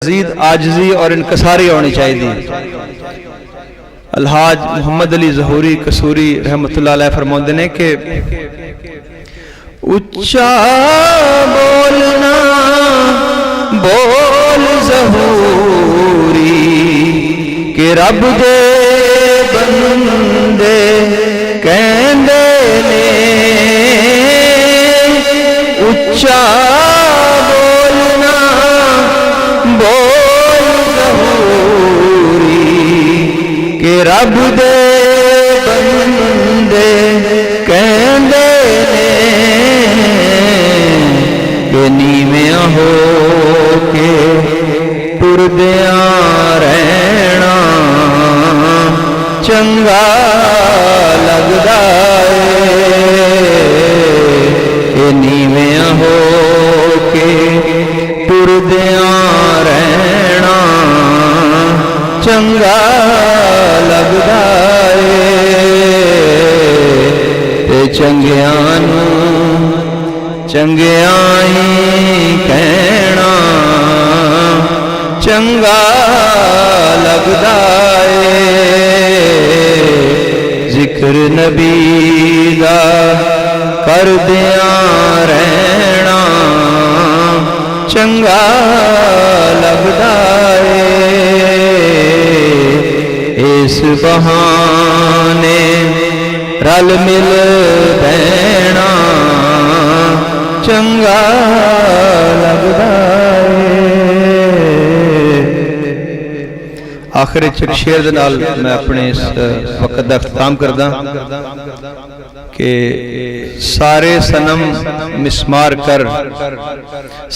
مزید آجزی اور انکساری ہونی چاہیے. الحاج محمد علی ظہوری قصوری رحمت اللہ علیہ فرماتے ہیں کہ اچھا بولنا بول ظہوری کہ رب دے بندے کہندے نے اچھا بولنا بول ظہوری کہ رب دے بندے کہندے نے کہ نیویاں ہو کے ٹردیاں رہنا چنگا لگدا ہے. کہ نیویاں ہو کے ٹردیاں رہنا چنگا لگدا ہے. تے چنگیاں نوں چنگیاں ہی کہنا چنگا لگدا ہے. ذکر نبی دا کردیاں رہنا چنگا لگدا ہے. اس بہانے رل مل بہنا چنگا لگدا ہے. آخر ایک شعر دے نال میں اپنے اس وقت دا اختتام کردا کہ سارے صنم مسمار کر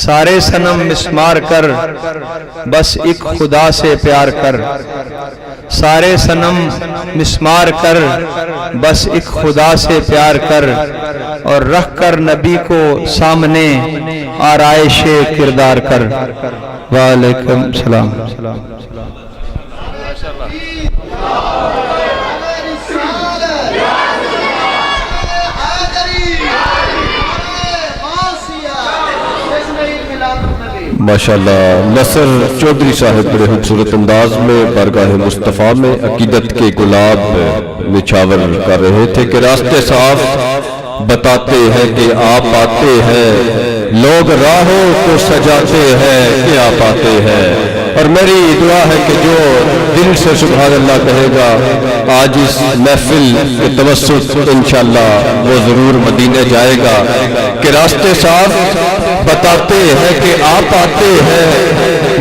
سارے صنم مسمار کر بس ایک خدا سے پیار کر. سارے صنم مسمار کر بس ایک خدا سے پیار کر اور رکھ کر نبی کو سامنے آرائش کردار کر. وعلیکم السلام. ماشاءاللہ نصر چودھری صاحب بڑے خوبصورت انداز میں بارگاہ مصطفیٰ میں عقیدت کے گلاب نچھاور کر رہے تھے کہ راستے صاف بتاتے ہیں کہ آپ آتے ہیں, لوگ راہوں کو سجاتے ہیں کہ آپ آتے ہیں. اور میری دعا ہے کہ جو دل سے سبحان اللہ کہے گا آج اس محفل کے توسط انشاءاللہ وہ ضرور مدینے جائے گا. کہ راستے صاف بتاتے ہیں کہ آپ آتے ہیں,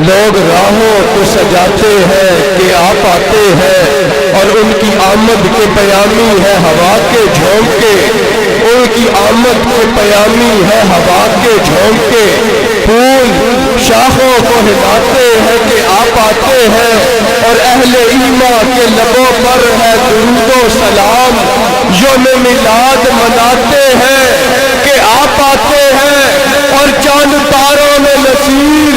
لوگ راہوں کو سجاتے ہیں کہ آپ آتے ہیں. اور ان کی آمد کے پیامی ہے ہوا کے جھونکے, ان کی آمد کے پیامی ہے ہوا کے جھونکے. پھول شاخوں کو ہلاتے ہیں کہ آپ آتے ہیں, اور اہل ایمان کے لبوں پر ہے درود و سلام. یوم میلاد مناتے ہیں کہ آپ آتے ہیں, اور چاند تاروں میں نصیر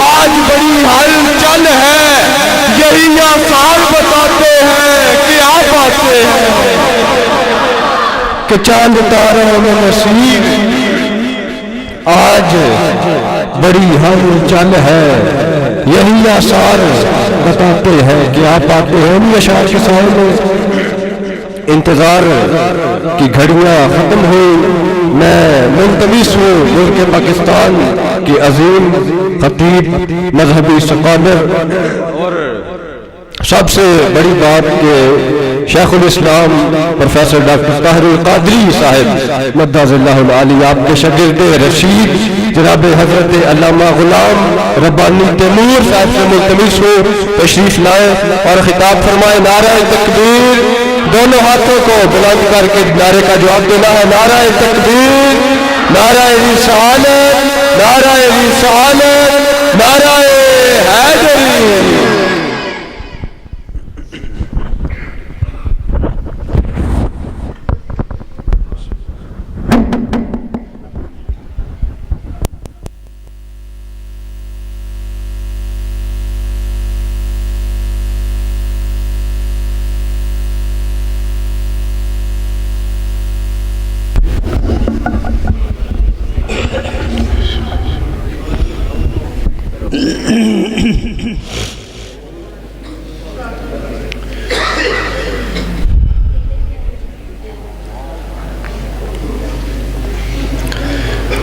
آج بڑی ہلچل ہے. یہی آثار بتاتے ہیں کہ آپ آتے ہیں. کہ چاند تاروں میں نصیر آج بڑی ہلچل ہے. یہی آثار بتاتے ہیں کہ آپ آتے ہیں. ان اشعار کے سامنے انتظار کی گھڑیاں ختم ہوئی. میں منتمس ہوں ملک پاکستان کی عظیم خطیب مذہبی سکالر اور سب سے بڑی بات کہ شیخ الاسلام پروفیسر ڈاکٹر طاہر القادری صاحب مدعز اللہ العالی آپ کے شاگرد رشید جناب حضرت علامہ غلام ربانی تیمور صاحب سے ملتمس ہو تشریف لائیں اور خطاب فرمائے. نعرہ تکبیر, دونوں ہاتھوں کو بلند کر کے نعرے کا جواب دینا ہے. نعرہ تکبیر, نعرہ رسالت, نعرہ رسالت, نعرہ حیدری.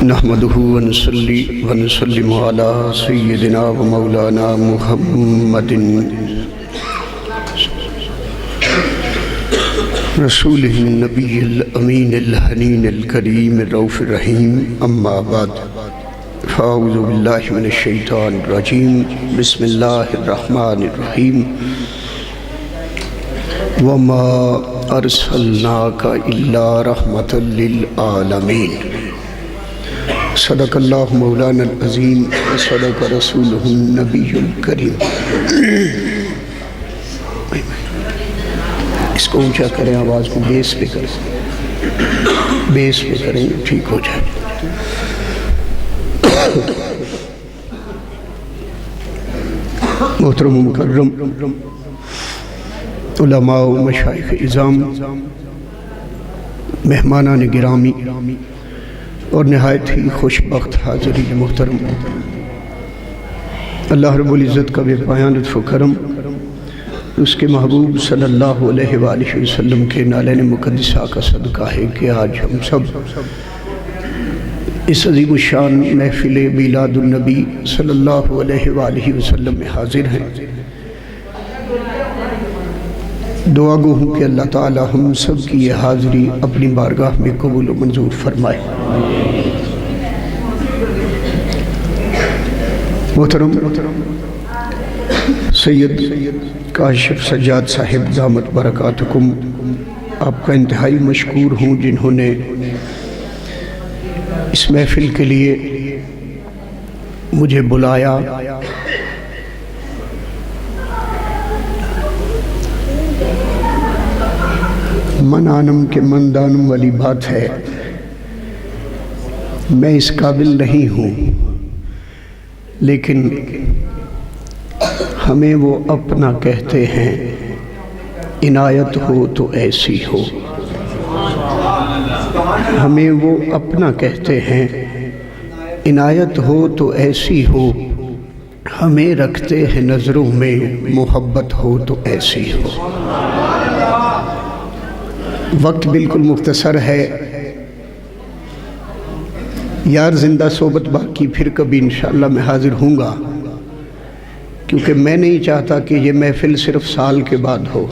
نحمده ونصلي ونسلم على سيدنا ومولانا محمد رسوله النبي الأمين الحنين الكريم الرؤوف الرحيم أما بعد فأعوذ بالله من الشيطان الرجيم بسم الله الرحمن الرحيم وما أرسلناك إلا رحمة للعالمين صدق اللہ مولانا العظیم وصدق رسولہ النبی الکریم۔ اس کو اونچا کریں، آواز کو بیس پہ کریں، بیس پہ کریں ٹھیک ہو جائے۔ محترم و مکرم علماء و مشائخ اعظام، مہمانان گرامی اور نہایت ہی خوش بخت حاضرین محترم، اللہ رب العزت کا بے پایان لطف و کرم، اس کے محبوب صلی اللہ علیہ وآلہ وسلم کے نالین مقدسہ کا صدقہ ہے کہ آج ہم سب اس عظیم الشان محفل میلاد النبی صلی اللہ علیہ وآلہ وسلم میں حاضر ہیں۔ دعا گو ہوں کہ اللہ تعالی ہم سب کی یہ حاضری اپنی بارگاہ میں قبول و منظور فرمائے۔ محترم سید کاشف سجاد صاحب دامت برکاتکم، آپ کا انتہائی مشکور ہوں جنہوں نے اس محفل کے لیے مجھے بلایا۔ من آنم کے من دانم والی بات ہے، میں اس قابل نہیں ہوں، لیکن ہمیں وہ اپنا کہتے ہیں، عنایت ہو تو ایسی ہو۔ ہمیں وہ اپنا کہتے ہیں، عنایت ہو تو ایسی ہو، ہمیں رکھتے ہیں نظروں میں، محبت ہو تو ایسی ہو۔ وقت بالکل مختصر ہے یار، زندہ صحبت باقی، پھر کبھی انشاءاللہ میں حاضر ہوں گا، کیونکہ میں نہیں چاہتا کہ یہ محفل صرف سال کے بعد ہو۔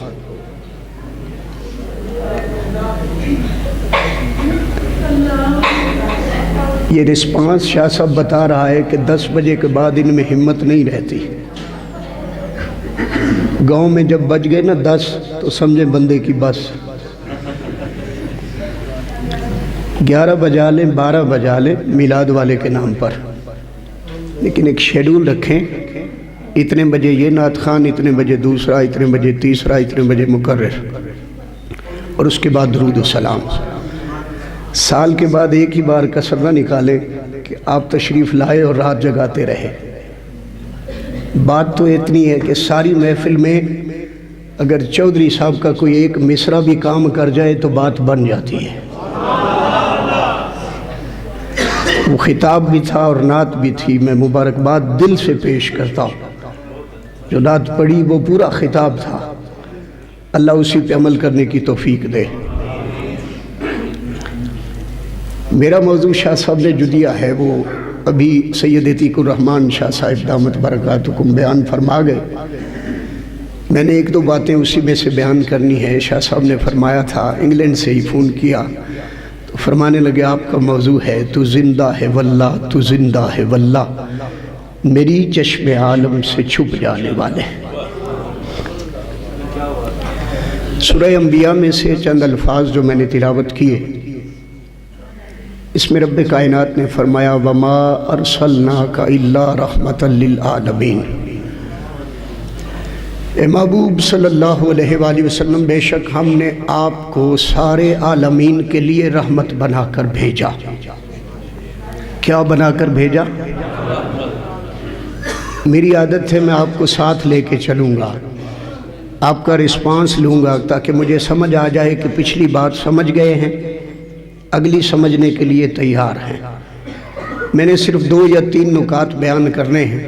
یہ رسپانس شاہ صاحب بتا رہا ہے کہ 10 بجے کے بعد ان میں ہمت نہیں رہتی۔ گاؤں میں جب بج گئے نا 10 تو سمجھے بندے کی بس، 11 بجا لیں 12 بجا لیں میلاد والے کے نام پر، لیکن ایک شیڈول رکھیں، اتنے بجے یہ نعت خوان، اتنے بجے دوسرا، اتنے بجے تیسرا، اتنے بجے مقرر، اور اس کے بعد درود و سلام۔ سال کے بعد ایک ہی بار کسر نہ نکالیں کہ آپ تشریف لائے اور رات جگاتے رہے۔ بات تو اتنی ہے کہ ساری محفل میں اگر چودھری صاحب کا کوئی ایک مصرع بھی کام کر جائے تو بات بن جاتی ہے۔ وہ خطاب بھی تھا اور نعت بھی تھی، میں مبارکباد دل سے پیش کرتا ہوں۔ جو نعت پڑھی وہ پورا خطاب تھا، اللہ اسی پہ عمل کرنے کی توفیق دے۔ میرا موضوع شاہ صاحب نے جو دیا ہے وہ ابھی سید عتیق الرحمن شاہ صاحب دامت برکاتکم بیان فرما گئے۔ میں نے ایک دو باتیں اسی میں سے بیان کرنی ہے۔ شاہ صاحب نے فرمایا تھا، انگلینڈ سے ہی فون کیا تو فرمانے لگے آپ کا موضوع ہے تو زندہ ہے واللہ، تو زندہ ہے واللہ، میری چشم عالم سے چھپ جانے والے۔ سورہ انبیاء میں سے چند الفاظ جو میں نے تلاوت کیے، اس میں رب کائنات نے فرمایا وَمَا أَرْسَلْنَاكَ إِلَّا رَحْمَةً لِلْعَالَمِينَ، اے محبوب صلی اللہ علیہ وآلہ وسلم، بے شک ہم نے آپ کو سارے عالمین کے لیے رحمت بنا کر بھیجا۔ کیا بنا کر بھیجا؟ میری عادت ہے میں آپ کو ساتھ لے کے چلوں گا، آپ کا رسپانس لوں گا تاکہ مجھے سمجھ آ جائے کہ پچھلی بات سمجھ گئے ہیں، اگلی سمجھنے کے لیے تیار ہیں۔ میں نے صرف 2 یا 3 نکات بیان کرنے ہیں،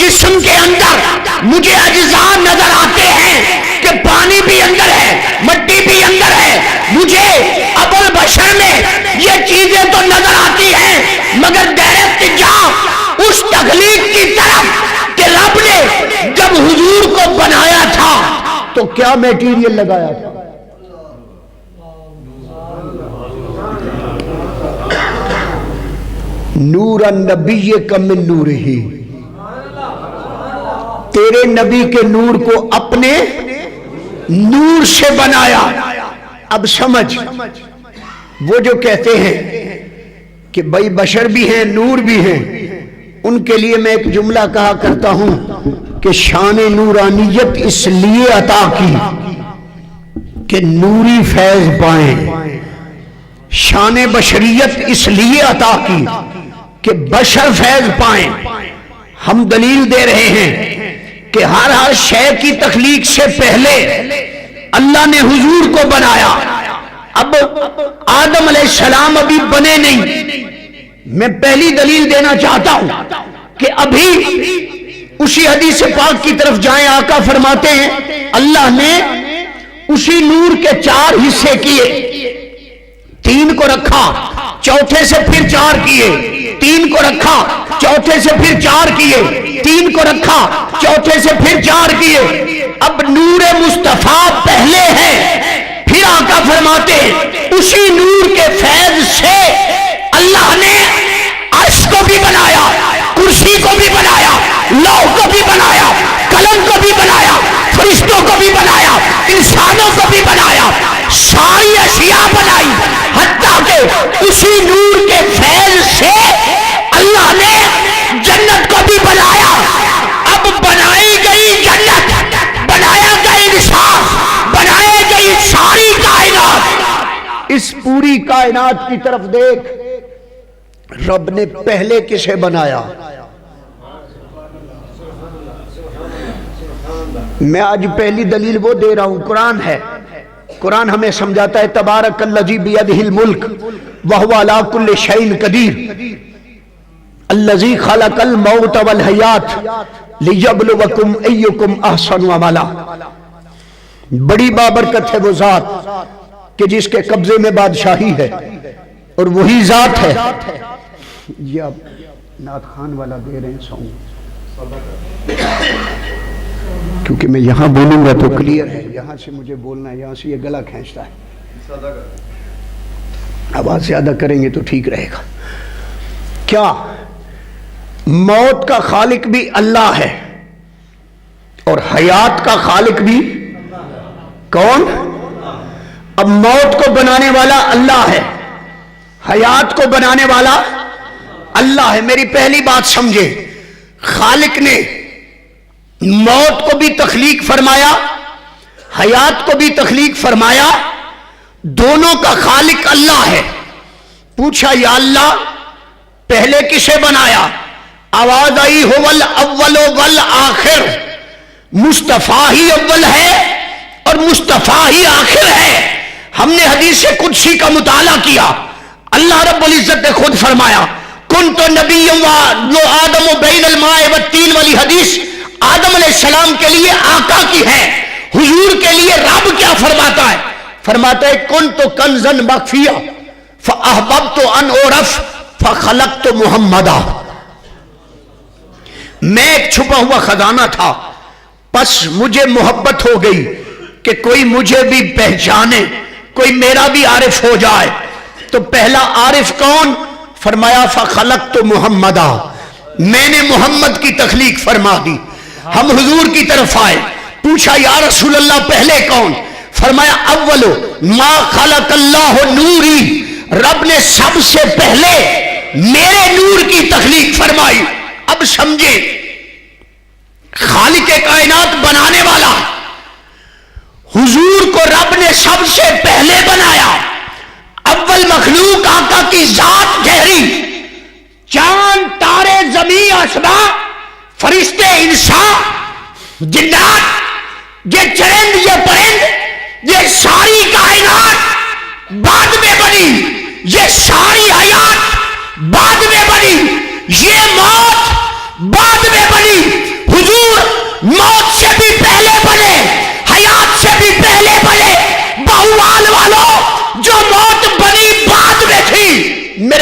جسم کے اندر مجھے اجزاء نظر آتے ہیں کہ پانی بھی اندر ہے، مٹی بھی اندر ہے، مجھے ابو البشر میں یہ چیزیں تو نظر آتی ہیں، مگر ڈائریکٹ جا اس تخلیق کی طرف کہ رب نے جب حضور کو بنایا تھا تو کیا میٹیریل لگایا تھا؟ نور النبی کا من نور ہی، تیرے نبی کے نور کو اپنے نور سے بنایا۔ اب سمجھ، وہ جو کہتے ہیں کہ بھائی بشر بھی ہیں نور بھی ہیں، ان کے لیے میں ایک جملہ کہا کرتا ہوں کہ شان نورانیت اس لیے عطا کی کہ نوری فیض پائیں، شان بشریت اس لیے عطا کی کہ بشر فیض پائیں۔ ہم دلیل دے رہے ہیں کہ ہر شے کی تخلیق سے پہلے اللہ نے حضور کو بنایا۔ اب آدم علیہ السلام ابھی بنے نہیں۔ میں پہلی دلیل دینا چاہتا ہوں کہ ابھی اسی حدیث پاک کی طرف جائیں، آقا فرماتے ہیں اللہ نے اسی نور کے 4 حصے کیے، 3 کو رکھا، چوتھے سے پھر 4 کیے، 3 کو رکھا، چوتھے سے پھر 4 کیے، 3 کو رکھا، چوتھے سے پھر 4 کیے۔ اب نور مصطفیٰ پہلے ہے، پھر آقا فرماتے ہیں اسی نور کے فیض سے اللہ نے عرش کو بھی بنایا، کرسی کو بھی بنایا، لوح کو بھی بنایا، قلم کو بھی بنایا، فرشتوں کو بھی بنایا، انسانوں کو بھی بنایا، ساری اشیاء بنائی، حتیٰ کہ اسی نور کے فیض سے اللہ نے جنت کو بھی بنایا۔ اب بنائی گئی جنت، بنایا گئی انسان، بنائی گئی ساری کائنات، اس پوری کائنات کی طرف دیکھ، رب نے پہلے کسے بنایا؟ میں آج پہلی دلیل وہ دے رہا ہوں، قرآن ہے، قرآن ہمیں سمجھاتا ہے تبارک الذی بیدہ الملک وہو علی کل شیء قدیر الذی خلق الموت والحیات لیبلوکم ایکم احسن عملا۔ بڑی بابرکت ہے وہ ذات کہ جس کے قبضے میں بادشاہی ہے، اور وہی ذات ہے۔ یہ اب نعت خان والا دے رہے ہیں سونگ، کیونکہ میں یہاں بولوں گا تو کلیئر ہے، یہاں سے مجھے بولنا ہے، یہاں سے یہ گلا کھینچتا ہے، آواز زیادہ کریں گے تو ٹھیک رہے گا۔ کیا موت کا خالق بھی اللہ ہے اور حیات کا خالق بھی کون؟ اب موت کو بنانے والا اللہ ہے، حیات کو بنانے والا اللہ ہے۔ میری پہلی بات سمجھے، خالق نے موت کو بھی تخلیق فرمایا، حیات کو بھی تخلیق فرمایا، دونوں کا خالق اللہ ہے۔ پوچھا یا اللہ پہلے کسے بنایا؟ آواز آئی هو الاول والآخر، مصطفیٰ ہی اول ہے اور مصطفیٰ ہی آخر ہے۔ ہم نے حدیث قدسی کا مطالعہ کیا، اللہ رب العزت نے خود فرمایا کنت نبی و آدم بین الماء والطین والی حدیث آدم علیہ السلام کے لیے آقا کی ہے، حضور کے لیے رب کیا فرماتا ہے؟ فرماتا ہے کنت کنزا مخفیا فاحببت ان اعرف فخلقت محمدا۔ میں ایک چھپا ہوا خزانہ تھا، پس مجھے محبت ہو گئی کہ کوئی مجھے بھی پہچانے، کوئی میرا بھی عارف ہو جائے۔ تو پہلا عارف کون؟ فرمایا فخلقت محمدا، میں نے محمد کی تخلیق فرما دی۔ ہم حضور کی طرف آئے، پوچھا یا رسول اللہ پہلے کون؟ فرمایا اول ما خلق اللہ نوری، رب نے سب سے پہلے میرے نور کی تخلیق فرمائی۔ اب سمجھے، خالق کائنات بنانے والا حضور کو رب نے سب سے پہلے بنایا، اول مخلوق آقا کی ذات ٹھہری، چاند تارے زمین آسمان فرشتے انسان جنات، یہ چرند یہ پرند، یہ ساری کائنات بعد میں بنی، یہ ساری حیات بعد میں بنی، یہ موت بعد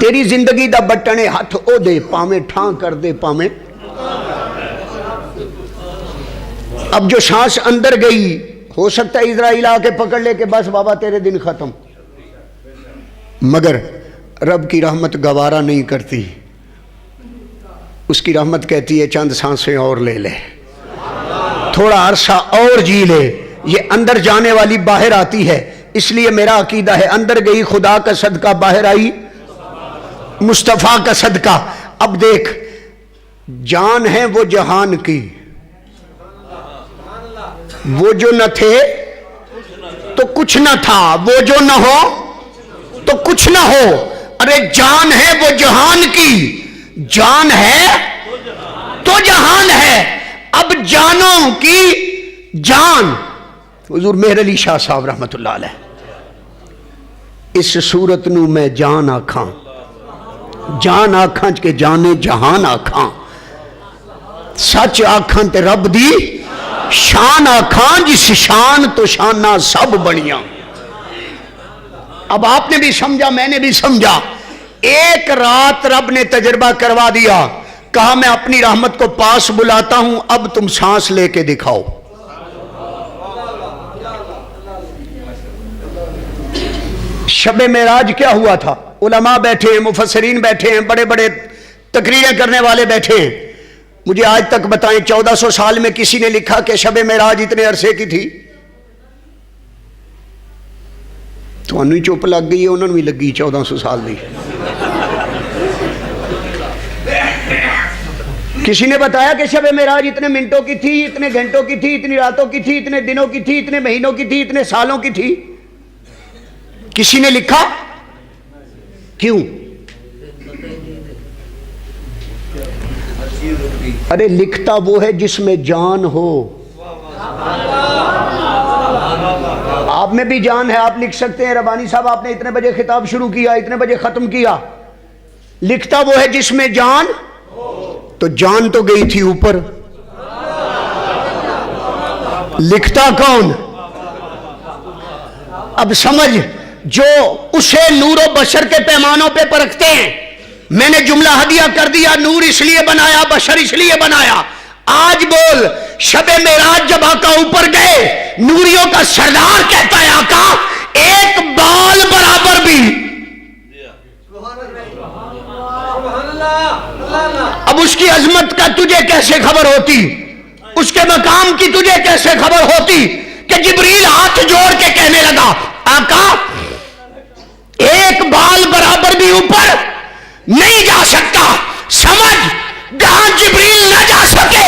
تیری زندگی دا بٹنے ہاتھ او دے پاویں ٹھاں کر دے پاویں. اب جو سانس اندر گئی ہو سکتا ہے اسرائیل آ کے پکڑ لے کہ بس بابا تیرے دن ختم، مگر رب کی رحمت گوارا نہیں کرتی. اس کی رحمت کہتی ہے چند سانسیں اور لے لے، تھوڑا عرصہ اور جی لے. یہ اندر جانے والی باہر آتی ہے، اس لیے میرا عقیدہ ہے اندر گئی خدا کا صدقہ، باہر آئی مصطفیٰ کا صدقہ. اب دیکھ، جان ہے وہ جہان کی، وہ جو نہ تھے تو کچھ نہ تھا، وہ جو نہ ہو تو کچھ نہ ہو. ارے جان ہے وہ جہان کی، جان ہے تو جہان ہے. اب جانوں کی جان. حضور مہر علی شاہ صاحب رحمت اللہ علیہ اس صورت نو میں جان آکھاں، جان آکھاں کہ جانے جہان آکھاں، سچ آکھاں تے رب دی شان آکھاں، جس شان تو شانہ سب بنیاں. اب آپ نے بھی سمجھا، میں نے بھی سمجھا. ایک رات رب نے تجربہ کروا دیا، کہا میں اپنی رحمت کو پاس بلاتا ہوں، اب تم سانس لے کے دکھاؤ. شب معراج کیا ہوا تھا؟ علماء بیٹھے ہیں، مفسرین بیٹھے ہیں، بڑے بڑے تقریریں کرنے والے بیٹھے ہیں. مجھے آج تک بتائیں 1400 سال میں کسی نے لکھا کہ شب معراج اتنے عرصے کی تھی؟ تو انہوں ہی چپ لگ گئی ہے، انہوں نے بھی لگی 1400 سال دی. کسی نے بتایا کہ شب معراج اتنے منٹوں کی تھی، اتنے گھنٹوں کی تھی، اتنی راتوں کی تھی، اتنے دنوں کی تھی، اتنے مہینوں کی تھی، اتنے سالوں کی تھی؟ کسی نے لکھا؟ کیوں؟ ارے لکھتا وہ ہے جس میں جان ہو. آپ میں بھی جان ہے، آپ لکھ سکتے ہیں ربانی صاحب آپ نے اتنے بجے خطاب شروع کیا، اتنے بجے ختم کیا. لکھتا وہ ہے جس میں جان، تو جان تو گئی تھی اوپر، لکھتا کون؟ اب سمجھ، جو اسے نور و بشر کے پیمانوں پہ پرکھتے ہیں. میں نے جملہ ہدیہ کر دیا، نور اس لیے بنایا، بشر اس لیے بنایا. آج بول، شب معراج جب آقا اوپر گئے، نوریوں کا سردار کہتا ہے آقا ایک بال برابر بھی. اب اس کی عظمت کا تجھے کیسے خبر ہوتی، اس کے مقام کی تجھے کیسے خبر ہوتی کہ جبریل ہاتھ جوڑ کے کہنے لگا آقا ایک بال برابر بھی اوپر نہیں جا سکتا. سمجھ، جہاں جبریل نہ جا سکے،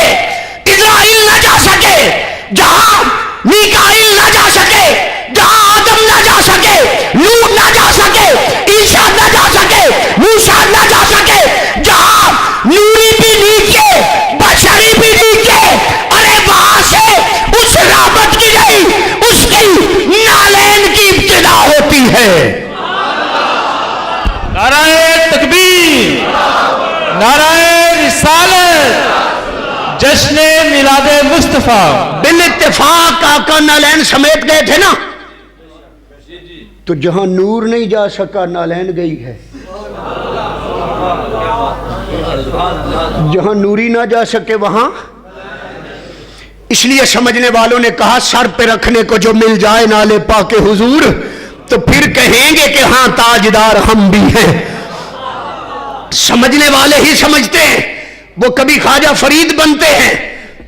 اسرائیل نہ جا سکے، جہاں میکائیل نہ جا سکے، جہاں آدم نہ جا سکے، نوح نہ جا سکے، عیسیٰ نہ جا سکے، موسیٰ نہ جا سکے، جہاں نوری بھی نیچے بشری بھی نیچے، ارے وہاں سے اس رحمت کی نہیں، اس کی نالین کی ابتدا ہوتی ہے. نعرہ تکبیر، نعرہ رسالت، جشن میلاد مصطفیٰ. بالاتفاق آقا نالین سمیت گئے تھے نا، تو جہاں نور نہیں جا سکا نالین گئی ہے، جہاں نوری نہ جا سکے وہاں. اس لیے سمجھنے والوں نے کہا سر پہ رکھنے کو جو مل جائے نالے پاک حضور تو پھر کہیں گے کہ ہاں تاجدار ہم بھی ہیں. سمجھنے والے ہی سمجھتے ہیں. وہ کبھی خواجہ فرید بنتے ہیں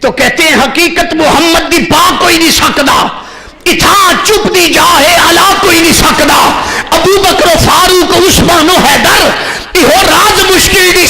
تو کہتے ہیں حقیقت محمد دی پا کوئی نہیں سکدا، اتھاں چپ دی جاہے علا کوئی نہیں سکدا. ابو بکر و فاروق عثمان و حیدر ایہو راز مشکل دی